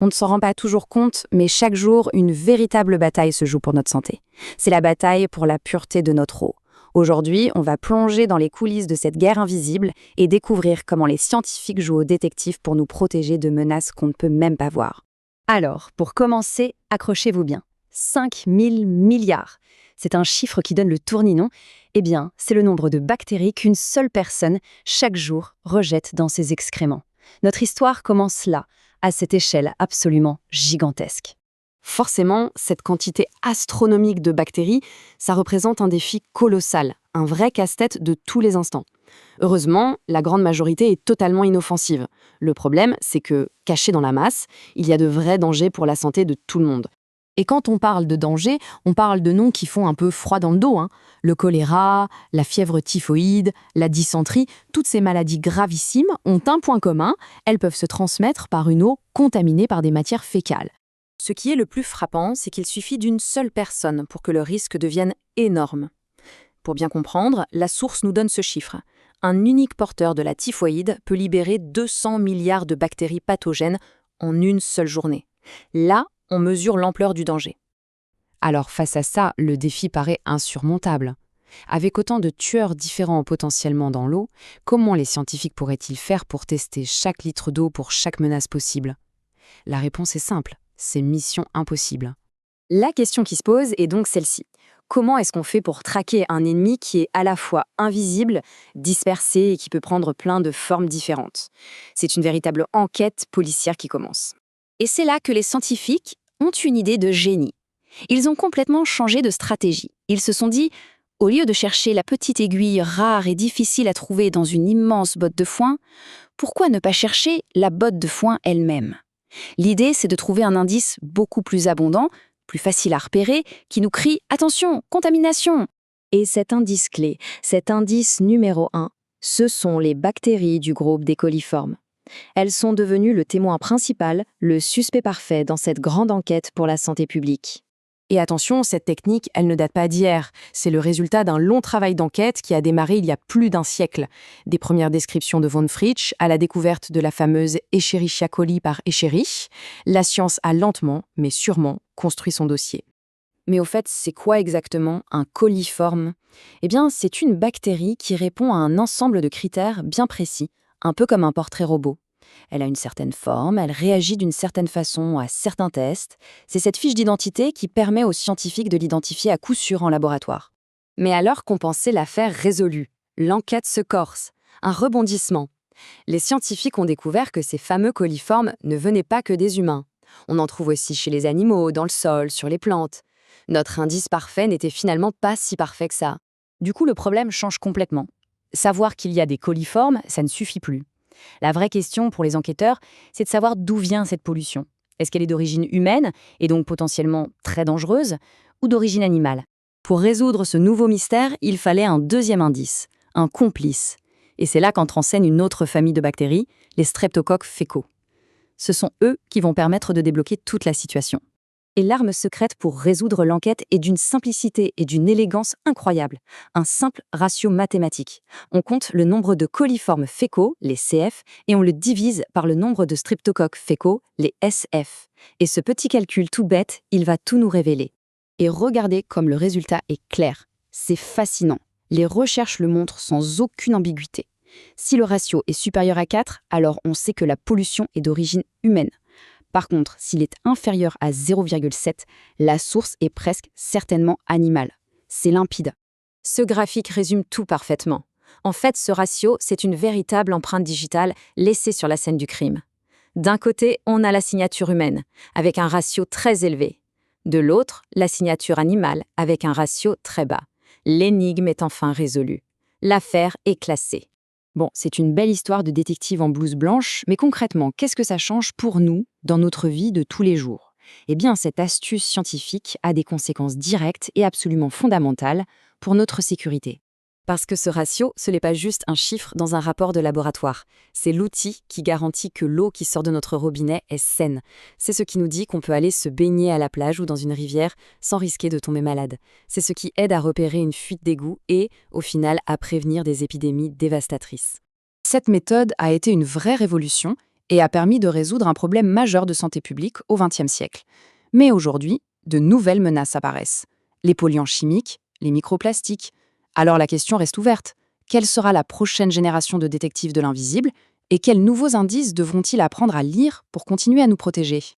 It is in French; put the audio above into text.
On ne s'en rend pas toujours compte, mais chaque jour, une véritable bataille se joue pour notre santé. C'est la bataille pour la pureté de notre eau. Aujourd'hui, on va plonger dans les coulisses de cette guerre invisible et découvrir comment les scientifiques jouent au détective pour nous protéger de menaces qu'on ne peut même pas voir. Alors, pour commencer, accrochez-vous bien. 5000 milliards. C'est un chiffre qui donne le tournis-non. Eh bien, c'est le nombre de bactéries qu'une seule personne, chaque jour, rejette dans ses excréments. Notre histoire commence là, à cette échelle absolument gigantesque. Forcément, cette quantité astronomique de bactéries, ça représente un défi colossal, un vrai casse-tête de tous les instants. Heureusement, la grande majorité est totalement inoffensive. Le problème, c'est que, caché dans la masse, il y a de vrais dangers pour la santé de tout le monde. Et quand on parle de danger, on parle de noms qui font un peu froid dans le dos. Le choléra, la fièvre typhoïde, la dysenterie, toutes ces maladies gravissimes ont un point commun, elles peuvent se transmettre par une eau contaminée par des matières fécales. Ce qui est le plus frappant, c'est qu'il suffit d'une seule personne pour que le risque devienne énorme. Pour bien comprendre, la source nous donne ce chiffre. Un unique porteur de la typhoïde peut libérer 200 milliards de bactéries pathogènes en une seule journée. Là, on mesure l'ampleur du danger. Alors face à ça, le défi paraît insurmontable. Avec autant de tueurs différents potentiellement dans l'eau, comment les scientifiques pourraient-ils faire pour tester chaque litre d'eau pour chaque menace possible? La réponse est simple, c'est mission impossible. La question qui se pose est donc celle-ci. Comment est-ce qu'on fait pour traquer un ennemi qui est à la fois invisible, dispersé et qui peut prendre plein de formes différentes? C'est une véritable enquête policière qui commence. Et c'est là que les scientifiques ont une idée de génie. Ils ont complètement changé de stratégie. Ils se sont dit, au lieu de chercher la petite aiguille rare et difficile à trouver dans une immense botte de foin, pourquoi ne pas chercher la botte de foin elle-même? L'idée, c'est de trouver un indice beaucoup plus abondant, plus facile à repérer, qui nous crie « Attention, contamination !» Et cet indice clé, cet indice numéro 1, ce sont les bactéries du groupe des coliformes. Elles sont devenues le témoin principal, le suspect parfait dans cette grande enquête pour la santé publique. Et attention, cette technique, elle ne date pas d'hier. C'est le résultat d'un long travail d'enquête qui a démarré il y a plus d'un siècle. Des premières descriptions de von Fritsch à la découverte de la fameuse Escherichia coli par Escherichia, la science a lentement, mais sûrement, construit son dossier. Mais au fait, c'est quoi exactement un coliforme? Eh bien, c'est une bactérie qui répond à un ensemble de critères bien précis, un peu comme un portrait robot. Elle a une certaine forme, elle réagit d'une certaine façon à certains tests. C'est cette fiche d'identité qui permet aux scientifiques de l'identifier à coup sûr en laboratoire. Mais alors qu'on pensait l'affaire résolue, l'enquête se corse, un rebondissement. Les scientifiques ont découvert que ces fameux coliformes ne venaient pas que des humains. On en trouve aussi chez les animaux, dans le sol, sur les plantes. Notre indice parfait n'était finalement pas si parfait que ça. Du coup, le problème change complètement. Savoir qu'il y a des coliformes, ça ne suffit plus. La vraie question pour les enquêteurs, c'est de savoir d'où vient cette pollution. Est-ce qu'elle est d'origine humaine, et donc potentiellement très dangereuse, ou d'origine animale? Pour résoudre ce nouveau mystère, il fallait un deuxième indice, un complice. Et c'est là qu'entre en scène une autre famille de bactéries, les streptocoques fécaux. Ce sont eux qui vont permettre de débloquer toute la situation. Et l'arme secrète pour résoudre l'enquête est d'une simplicité et d'une élégance incroyables. Un simple ratio mathématique. On compte le nombre de coliformes fécaux, les CF, et on le divise par le nombre de streptocoques fécaux, les SF. Et ce petit calcul tout bête, il va tout nous révéler. Et regardez comme le résultat est clair. C'est fascinant. Les recherches le montrent sans aucune ambiguïté. Si le ratio est supérieur à 4, alors on sait que la pollution est d'origine humaine. Par contre, s'il est inférieur à 0,7, la source est presque certainement animale. C'est limpide. Ce graphique résume tout parfaitement. En fait, ce ratio, c'est une véritable empreinte digitale laissée sur la scène du crime. D'un côté, on a la signature humaine, avec un ratio très élevé. De l'autre, la signature animale, avec un ratio très bas. L'énigme est enfin résolue. L'affaire est classée. Bon, c'est une belle histoire de détective en blouse blanche, mais concrètement, qu'est-ce que ça change pour nous dans notre vie de tous les jours? Eh bien, cette astuce scientifique a des conséquences directes et absolument fondamentales pour notre sécurité. Parce que ce ratio, ce n'est pas juste un chiffre dans un rapport de laboratoire. C'est l'outil qui garantit que l'eau qui sort de notre robinet est saine. C'est ce qui nous dit qu'on peut aller se baigner à la plage ou dans une rivière sans risquer de tomber malade. C'est ce qui aide à repérer une fuite d'égout et, au final, à prévenir des épidémies dévastatrices. Cette méthode a été une vraie révolution et a permis de résoudre un problème majeur de santé publique au XXe siècle. Mais aujourd'hui, de nouvelles menaces apparaissent. Les polluants chimiques, les microplastiques. Alors la question reste ouverte. Quelle sera la prochaine génération de détectives de l'invisible et quels nouveaux indices devront-ils apprendre à lire pour continuer à nous protéger ?